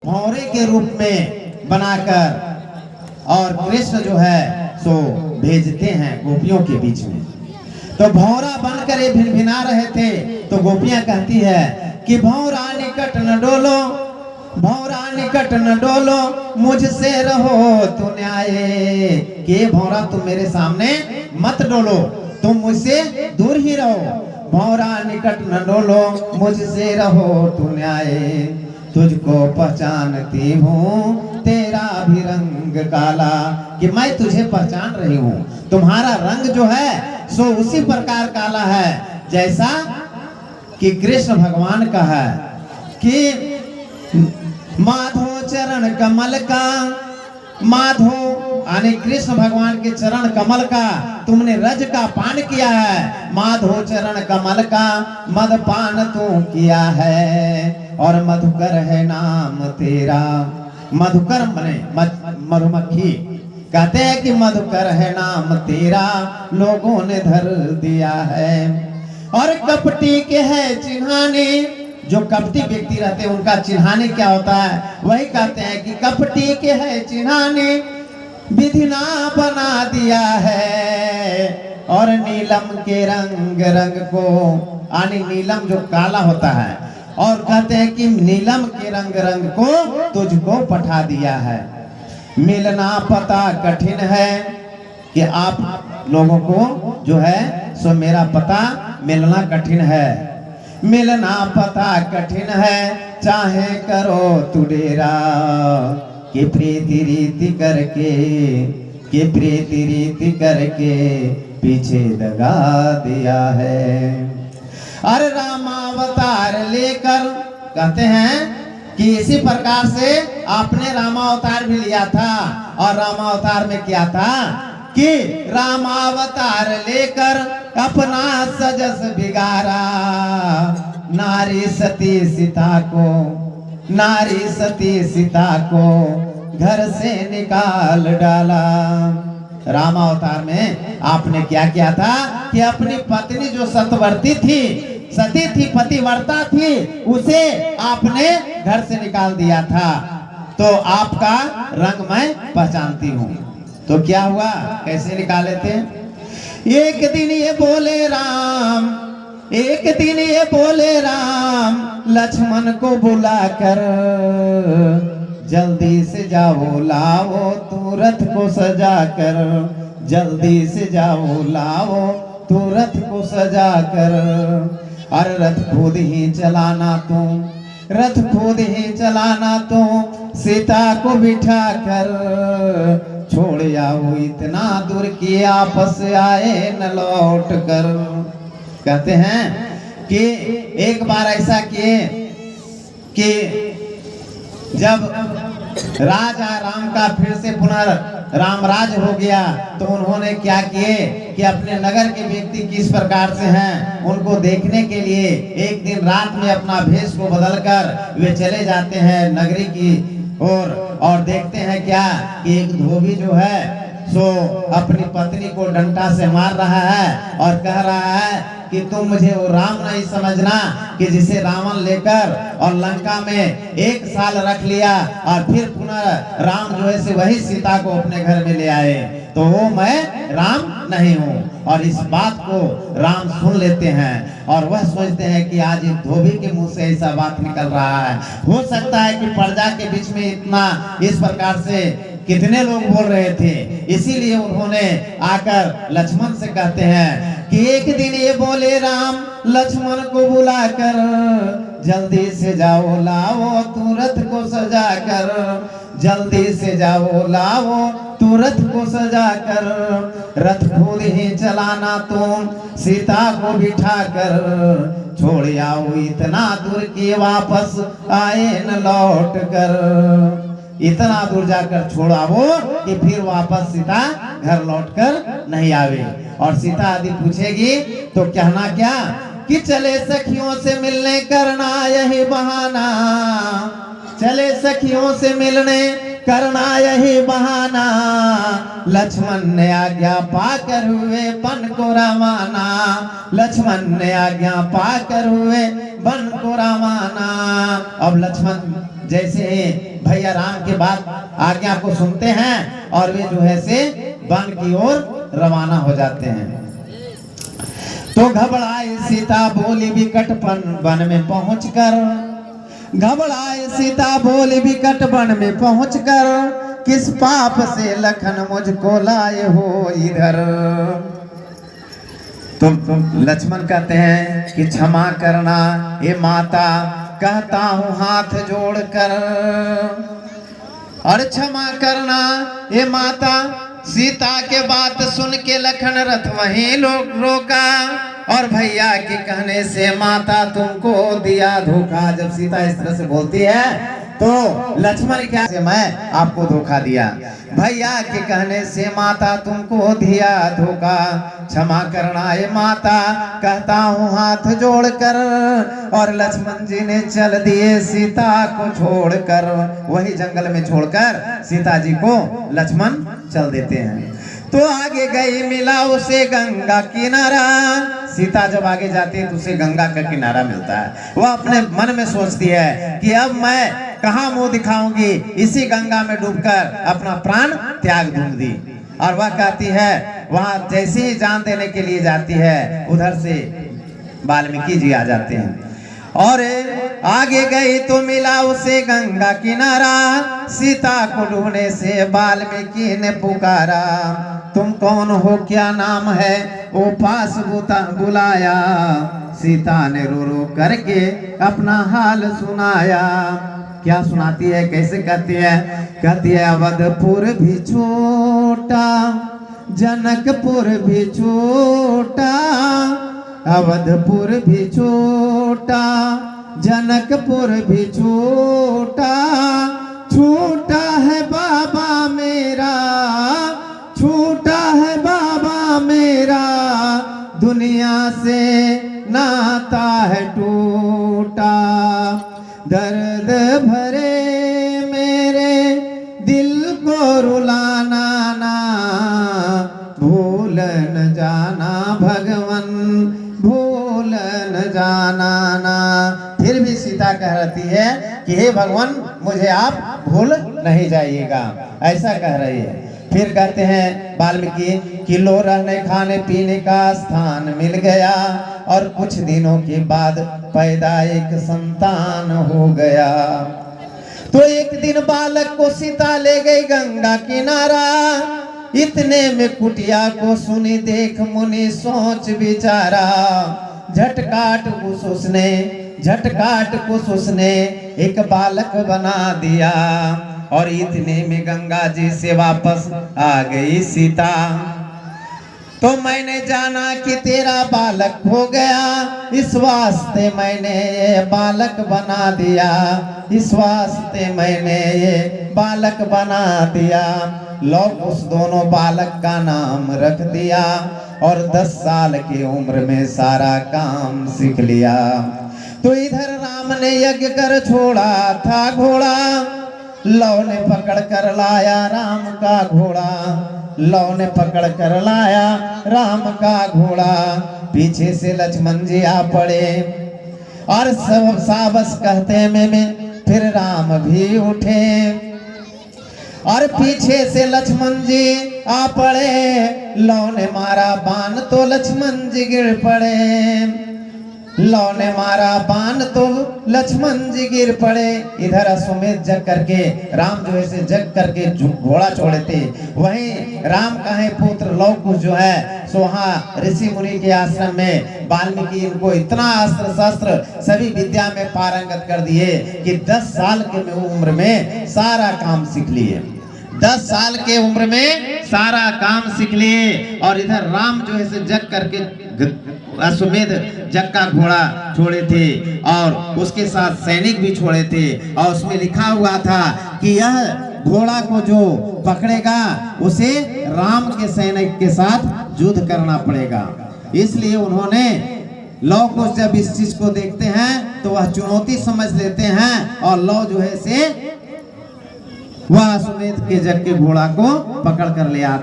भौरे के रूप में बनाकर और कृष्ण जो है सो भेजते हैं गोपियों के बीच में। तो भौरा बनकर ये भिनभिना रहे थे, तो गोपियां कहती है कि भौरा निकट न डोलो, भौरा निकट न डोलो, मुझसे रहो तू न्याय। कि भौरा तुम मेरे सामने मत डोलो, तुम मुझसे दूर ही रहो। भौरा निकट न डोलो, मुझसे रहो तू न्याय। तुझको पहचानती हूँ तेरा भी रंग काला, कि मैं तुझे पहचान रही हूँ, तुम्हारा रंग जो है सो उसी प्रकार काला है जैसा कि कृष्ण भगवान का है। कि माधो चरण कमल का, माधो यानी कृष्ण भगवान के चरण कमल का तुमने रज का पान किया है। माधो चरण कमल का मदपान तू किया है, और मधुकर है नाम तेरा। मधुकर मने मधुमक्खी, कहते हैं कि मधुकर है नाम तेरा, लोगों ने धर दिया है। और कपटी के है चिन्हाने, जो कपटी व्यक्ति रहते हैं उनका चिन्हाने क्या होता है, वही कहते हैं कि कपटी के है चिन्हाने, विधिना बना दिया है। और नीलम के रंग रंग को, यानी नीलम जो काला होता है, और कहते हैं कि नीलम के रंग रंग को तुझको पठा दिया है। मिलना पता कठिन है, कि आप लोगों को जो है सो मेरा पता मिलना कठिन है। मिलना पता कठिन है, चाहे करो तू डेरा, कि प्रीति रीति करके, कि प्रीति रीति करके पीछे दगा दिया है। अरे रामावतार लेकर, कहते हैं कि इसी प्रकार से आपने रामावतार भी लिया था, और रामावतार में क्या था कि रामावतार लेकर अपना सजस बिगाड़ा। नारी सती सीता को, नारी सती सीता को घर से निकाल डाला। रामावतार में आपने क्या किया था कि अपनी पत्नी जो सतवर्ती थी, सती थी, पतिव्रता थी, उसे आपने घर से निकाल दिया था। तो आपका रंग मैं पहचानती हूँ। तो क्या हुआ, कैसे निकाले थे? एक दिन ये बोले राम, एक दिन ये बोले राम, लक्ष्मण को बुलाकर, जल्दी से जाओ लाओ तू रथ को सजा कर, जल्दी से जाओ लाओ तू रथ को सजा कर। अरे रथ खुद ही चलाना तू, रथ खुद ही चलाना तू, सीता को बिठा कर, छोड़ आओ इतना दूर कि आपस आए न लौट कर। कहते हैं कि एक बार ऐसा किए कि जब राजा राम का फिर से रामराज हो गया, तो उन्होंने क्या किए कि अपने नगर के व्यक्ति किस प्रकार से हैं उनको देखने के लिए एक दिन रात में अपना भेष को बदलकर वे चले जाते हैं नगरी की ओर, और देखते हैं क्या कि एक धोबी जो है सो अपनी पत्नी को डंडा से मार रहा है और कह रहा है कि तुम मुझे वो राम नहीं समझना कि जिसे रावण लेकर और लंका में 1 साल रख लिया और फिर पुनः राम जो है से वही सीता को अपने घर में ले आए, तो वो मैं राम नहीं हूँ। और इस बात को राम सुन लेते हैं और वह सोचते हैं कि आज एक धोबी के मुंह से ऐसा बात निकल रहा है। हो सकता है कि प्रजा के बीच में इतना इस प्रकार से कितने लोग बोल रहे थे, इसीलिए उन्होंने आकर लक्ष्मण से कहते हैं कि एक दिन ये बोले राम लक्ष्मण को बुलाकर, जल्दी से जाओ लाओ तू रथ को सजा कर, जल्दी से जाओ लाओ तू रथ को सजा कर, रथ खुद ही चलाना तुम सीता को बिठा कर, छोड़ आओ इतना दूर कि वापस आए न लौट कर। इतना दूर जाकर छोड़ावो कि फिर वापस सीता घर लौटकर नहीं आवे। और सीता आदि पूछेगी तो कहना क्या कि चले सखियों से मिलने करना यही बहाना, चले सखियों से मिलने करना यही बहाना, लक्ष्मण ने आज्ञा पाकर हुए वन को रवाना, लक्ष्मण ने आज्ञा पाकर हुए वन को रवाना। अब लक्ष्मण जैसे भैया राम के बाद आज्ञा को सुनते हैं और वे जो है से वन की ओर रवाना हो जाते हैं। तो घबराए सीता बोली विकटपन वन में पहुंचकर, घबराए सीता बोली विकटपन में पहुंचकर, किस पाप से लखन मुझको लाए हो इधर। तो लक्ष्मण कहते हैं कि क्षमा करना ये माता, कहता हूँ हाथ जोड़कर, और क्षमा करना ये माता। सीता के बात सुन के लखन रथ वहीं रोका, और भैया के कहने से माता तुमको दिया धोखा। जब सीता इस तरह से बोलती है तो लक्ष्मण क्या से मैं आपको धोखा दिया, भैया के कहने से माता तुमको दिया धोखा। क्षमा करना ये माता, कहता हूँ हाथ जोड़कर। और लक्ष्मण जी ने चल दिए सीता को छोड़कर, वही जंगल में छोड़कर सीता जी को लक्ष्मण चल देते हैं। तो आगे गई मिला उसे गंगा किनारा। सीता जब आगे जाती है तो उसे गंगा का किनारा मिलता है। वह अपने मन में सोचती है कि अब मैं कहाँ मुंह दिखाऊंगी, इसी गंगा में डूबकर अपना प्राण त्याग दूंगी। और वह कहती है, वहां जैसे ही जान देने के लिए जाती है, उधर से वाल्मीकि जी आ जाते हैं। और आगे गई तो मिला उसे गंगा किनारा, सीता को ढूंढने से वाल्मीकि ने पुकारा। तुम कौन हो, क्या नाम है, वो पास बुलाया। सीता ने रो रो करके अपना हाल सुनाया। क्या सुनाती है, कैसे कहती है, कहती है अवधपुर भी छोटा, जनकपुर भी छोटा, अवधपुर भी छोटा, जनकपुर भी छोटा, छोटा है बाबा मेरा, छोटा है बाबा मेरा, दुनिया से नाता है टूटा। दर्द भरे मेरे दिल को रुलाना ना, भूल न जाना भगवन, भूल न जाना ना। फिर भी सीता कह रही है कि हे भगवान मुझे आप भूल नहीं जाइएगा, ऐसा कह रही है। फिर कहते हैं वाल्मीकि कि लो रहने खाने पीने का स्थान मिल गया, और कुछ दिनों के बाद पैदा एक संतान हो गया। तो एक दिन बालक को सीता ले गई गंगा किनारा, इतने में कुटिया को सुनी देख मुनि सोच विचारा। झटकाट कुछ उसने एक बालक बना दिया, और इतने में गंगा जी से वापस आ गई सीता। तो मैंने जाना कि तेरा बालक हो गया, इस वास्ते मैंने ये बालक बना दिया, इस वास्ते मैंने ये बालक बना दिया। लोग उस दोनों बालक का नाम रख दिया, और 10 साल की उम्र में सारा काम सीख लिया। तो इधर राम ने यज्ञ कर छोड़ा था घोड़ा, लौ ने पकड़ कर लाया राम का घोड़ा, लौ ने पकड़ कर लाया राम का घोड़ा। पीछे से लक्ष्मण जी आ पड़े, और सब साबस कहते में फिर राम भी उठे, और पीछे से लक्ष्मण जी आ पड़े। लौ ने मारा बाण तो लक्ष्मण जी गिर पड़े, लौ ने मारा बाण तो लक्ष्मण जी गिर पड़े। इधर अश्वमेध जग करके राम जो है जग करके घोड़ा छोड़े थे, वहीं राम का है पुत्र लौ कुश जो है सोहा ऋषि मुनि के आश्रम में वाल्मीकि इनको इतना अस्त्र शस्त्र सभी विद्या में पारंगत कर दिए कि 10 साल के उम्र में सारा काम सीख लिए, 10 साल के उम्र में सारा काम सीख लिए। और इधर राम जो है जग करके अश्वमेध जग का घोड़ा छोड़े थे, और उसके साथ सैनिक भी छोड़े थे, और उसमें लिखा हुआ था कि यह घोड़ा को जो पकड़ेगा उसे राम के सैनिक के साथ युद्ध करना पड़ेगा। इसलिए उन्होंने लौ कुश जब इस चीज को देखते हैं तो वह चुनौती समझ लेते हैं, और लौ जो है से वह अश्वमेध के जग के घोड़ा को पकड़ कर ले आते